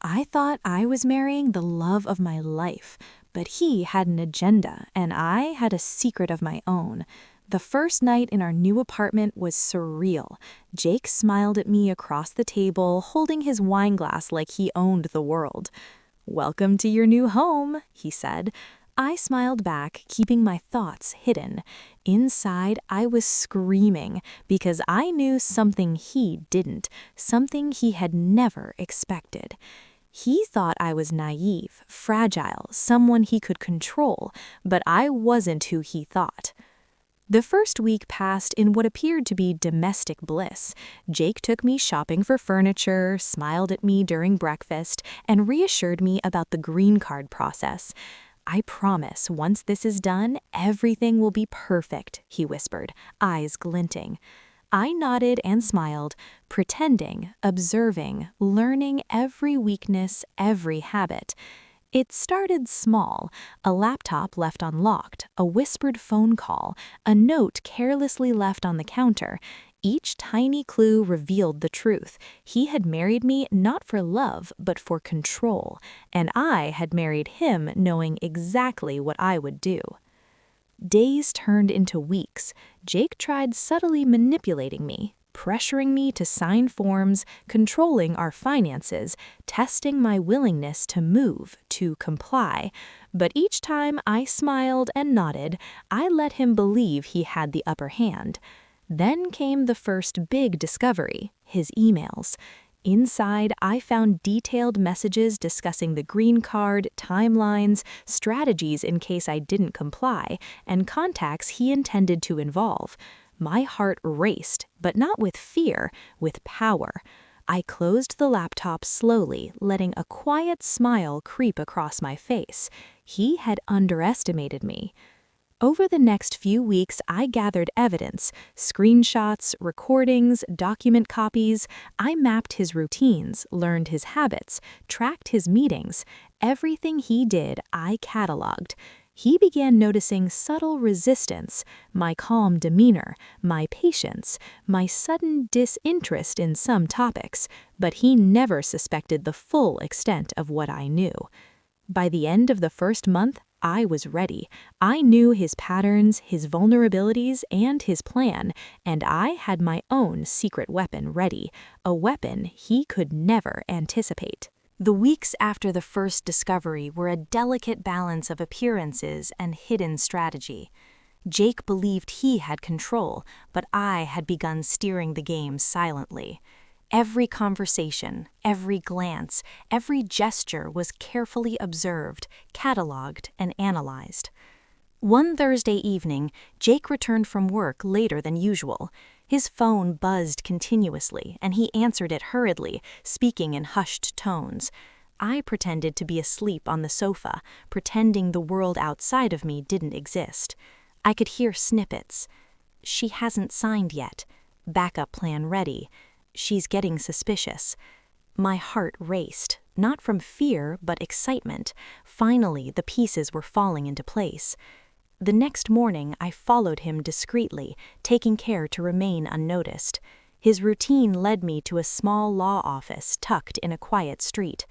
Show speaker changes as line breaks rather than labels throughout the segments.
I thought I was marrying the love of my life, but he had an agenda and I had a secret of my own. The first night in our new apartment was surreal. Jake smiled at me across the table, holding his wine glass like he owned the world. "Welcome to your new home," he said. I smiled back, keeping my thoughts hidden. Inside, I was screaming because I knew something he didn't, something he had never expected. He thought I was naive, fragile, someone he could control, but I wasn't who he thought. The first week passed in what appeared to be domestic bliss. Jake took me shopping for furniture, smiled at me during breakfast, and reassured me about the green card process. "I promise, once this is done, everything will be perfect," he whispered, eyes glinting. I nodded and smiled, pretending, observing, learning every weakness, every habit. It started small: a laptop left unlocked, a whispered phone call, a note carelessly left on the counter. Each tiny clue revealed the truth. He had married me not for love, but for control, and I had married him knowing exactly what I would do. Days turned into weeks. Jake tried subtly manipulating me, pressuring me to sign forms, controlling our finances, testing my willingness to move, to comply. But each time I smiled and nodded, I let him believe he had the upper hand. Then came the first big discovery: his emails. Inside, I found detailed messages discussing the green card, timelines, strategies in case I didn't comply, and contacts he intended to involve. My heart raced, but not with fear, with power. I closed the laptop slowly, letting a quiet smile creep across my face. He had underestimated me. Over the next few weeks, I gathered evidence: screenshots, recordings, document copies. I mapped his routines, learned his habits, tracked his meetings. Everything he did, I cataloged. He began noticing subtle resistance: my calm demeanor, my patience, my sudden disinterest in some topics, but he never suspected the full extent of what I knew. By the end of the first month, I was ready. I knew his patterns, his vulnerabilities, and his plan, and I had my own secret weapon ready, a weapon he could never anticipate. The weeks after the first discovery were a delicate balance of appearances and hidden strategy. Jake believed he had control, but I had begun steering the game silently. Every conversation, every glance, every gesture was carefully observed, cataloged, and analyzed. One Thursday evening, Jake returned from work later than usual. His phone buzzed continuously, and he answered it hurriedly, speaking in hushed tones. I pretended to be asleep on the sofa, pretending the world outside of me didn't exist. I could hear snippets. "She hasn't signed yet. Backup plan ready. She's getting suspicious." My heart raced, not from fear, but excitement. Finally, the pieces were falling into place. The next morning, I followed him discreetly, taking care to remain unnoticed. His routine led me to a small law office tucked in a quiet street.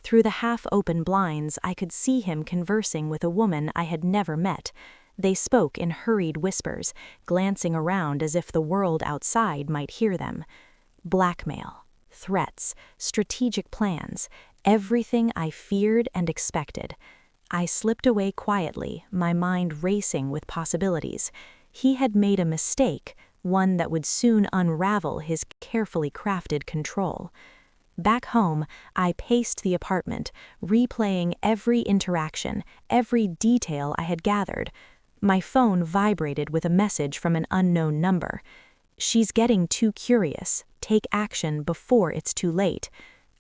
Through the half-open blinds, I could see him conversing with a woman I had never met. They spoke in hurried whispers, glancing around as if the world outside might hear them. Blackmail, threats, strategic plans, everything I feared and expected. I slipped away quietly, my mind racing with possibilities. He had made a mistake, one that would soon unravel his carefully crafted control. Back home, I paced the apartment, replaying every interaction, every detail I had gathered. My phone vibrated with a message from an unknown number. "She's getting too curious. Take action before it's too late."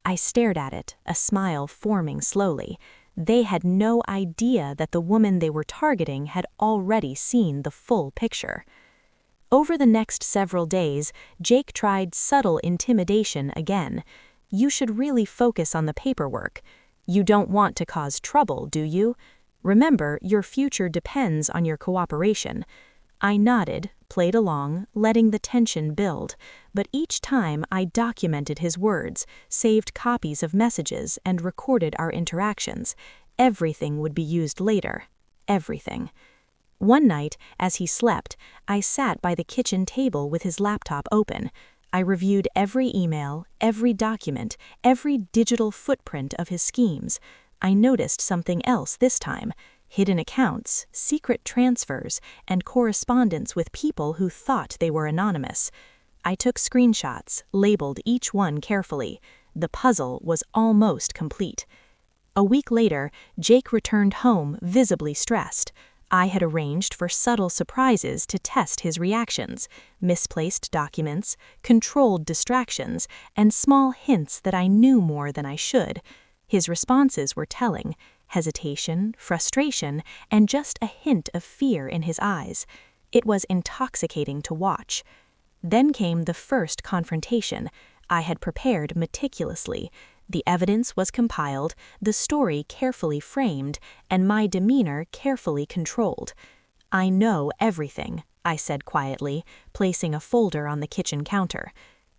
I stared at it, a smile forming slowly. They had no idea that the woman they were targeting had already seen the full picture. Over the next several days, Jake tried subtle intimidation again. "You should really focus on the paperwork. You don't want to cause trouble, do you? Remember, your future depends on your cooperation." I nodded, played along, letting the tension build, but each time I documented his words, saved copies of messages, and recorded our interactions. Everything would be used later. Everything. One night, as he slept, I sat by the kitchen table with his laptop open. I reviewed every email, every document, every digital footprint of his schemes. I noticed something else this time: hidden accounts, secret transfers, and correspondence with people who thought they were anonymous. I took screenshots, labeled each one carefully. The puzzle was almost complete. A week later, Jake returned home visibly stressed. I had arranged for subtle surprises to test his reactions: misplaced documents, controlled distractions, and small hints that I knew more than I should. His responses were telling: hesitation, frustration, and just a hint of fear in his eyes. It was intoxicating to watch. Then came the first confrontation. I had prepared meticulously. The evidence was compiled, the story carefully framed, and my demeanor carefully controlled. "I know everything," I said quietly, placing a folder on the kitchen counter.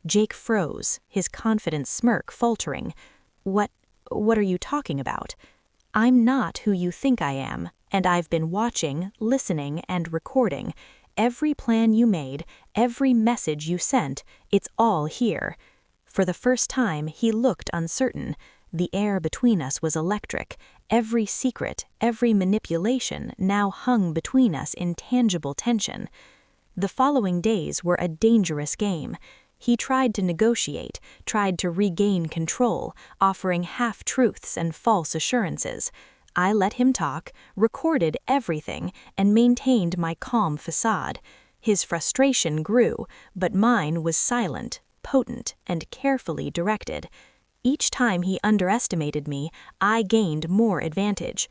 Jake froze, his confident smirk faltering. What are you talking about?" "I'm not who you think I am, and I've been watching, listening, and recording. Every plan you made, every message you sent, it's all here." For the first time, he looked uncertain. The air between us was electric. Every secret, every manipulation now hung between us in tangible tension. The following days were a dangerous game. He tried to negotiate, tried to regain control, offering half-truths and false assurances. I let him talk, recorded everything, and maintained my calm facade. His frustration grew, but mine was silent, potent, and carefully directed. Each time he underestimated me, I gained more advantage.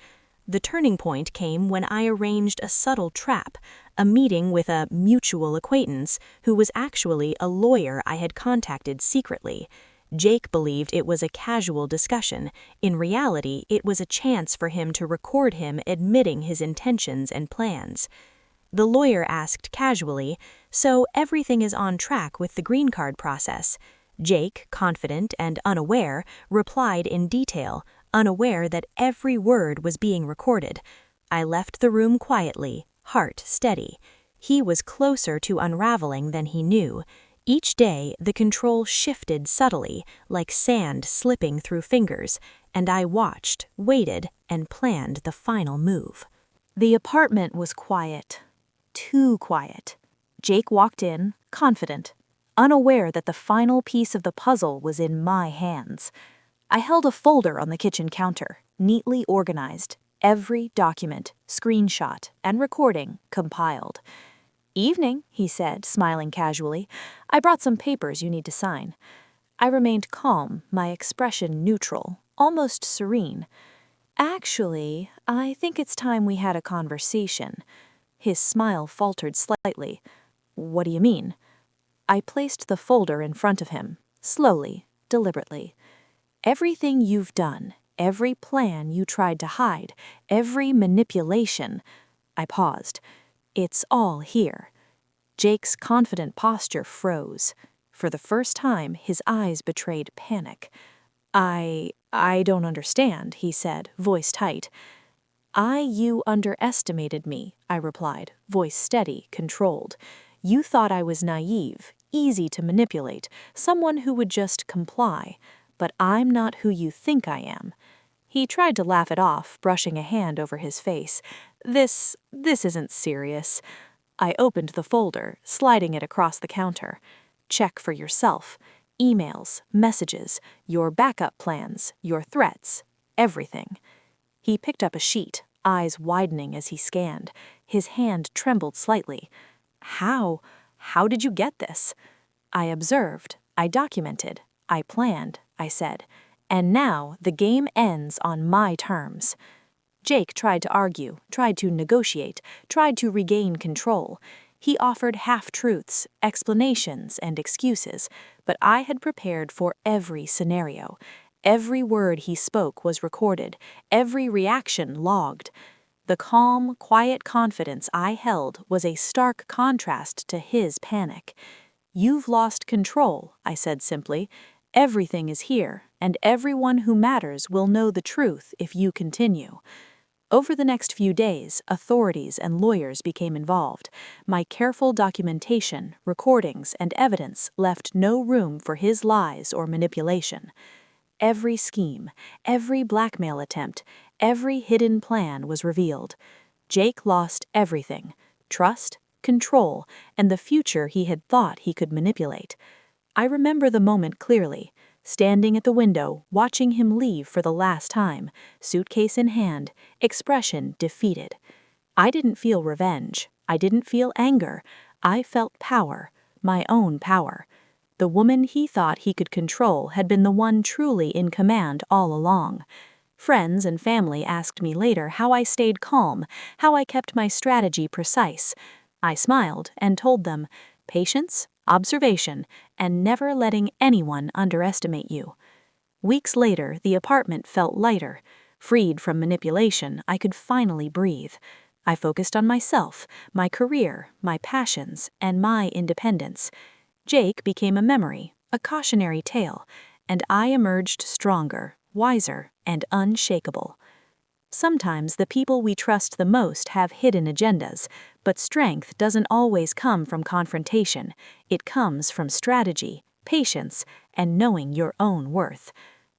The turning point came when I arranged a subtle trap, a meeting with a mutual acquaintance who was actually a lawyer I had contacted secretly. Jake believed it was a casual discussion. In reality, it was a chance for him to record him admitting his intentions and plans. The lawyer asked casually, "So everything is on track with the green card process?" Jake, confident and unaware, replied in detail, unaware that every word was being recorded. I left the room quietly, heart steady. He was closer to unraveling than he knew. Each day, the control shifted subtly, like sand slipping through fingers, and I watched, waited, and planned the final move. The apartment was quiet. Too quiet. Jake walked in, confident, unaware that the final piece of the puzzle was in my hands. I held a folder on the kitchen counter, neatly organized, every document, screenshot, and recording compiled. "Evening," he said, smiling casually. "I brought some papers you need to sign." I remained calm, my expression neutral, almost serene. "Actually, I think it's time we had a conversation." His smile faltered slightly. "What do you mean?" I placed the folder in front of him, slowly, deliberately. "Everything you've done, every plan you tried to hide, every manipulation." I paused. "It's all here." Jake's confident posture froze. For the first time, his eyes betrayed panic. I don't understand," he said, voice tight. You underestimated me," I replied, voice steady, controlled. "You thought I was naive, easy to manipulate, someone who would just comply. But I'm not who you think I am." He tried to laugh it off, brushing a hand over his face. This isn't serious." I opened the folder, sliding it across the counter. "Check for yourself. Emails, messages, your backup plans, your threats, everything." He picked up a sheet, eyes widening as he scanned. His hand trembled slightly. How did you get this?" "I observed, I documented, I planned," I said. "And now the game ends on my terms." Jake tried to argue, tried to negotiate, tried to regain control. He offered half-truths, explanations, and excuses, but I had prepared for every scenario. Every word he spoke was recorded, every reaction logged. The calm, quiet confidence I held was a stark contrast to his panic. "You've lost control," I said simply. "Everything is here, and everyone who matters will know the truth if you continue." Over the next few days, authorities and lawyers became involved. My careful documentation, recordings, and evidence left no room for his lies or manipulation. Every scheme, every blackmail attempt, every hidden plan was revealed. Jake lost everything: trust, control, and the future he had thought he could manipulate. I remember the moment clearly, standing at the window, watching him leave for the last time, suitcase in hand, expression defeated. I didn't feel revenge. I didn't feel anger. I felt power, my own power. The woman he thought he could control had been the one truly in command all along. Friends and family asked me later how I stayed calm, how I kept my strategy precise. I smiled and told them, patience, observation, and never letting anyone underestimate you. Weeks later, the apartment felt lighter. Freed from manipulation, I could finally breathe. I focused on myself, my career, my passions, and my independence. Jake became a memory, a cautionary tale, and I emerged stronger, wiser, and unshakable. Sometimes the people we trust the most have hidden agendas, but strength doesn't always come from confrontation. It comes from strategy, patience, and knowing your own worth.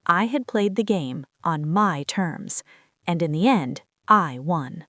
I had played the game on my terms, and in the end, I won.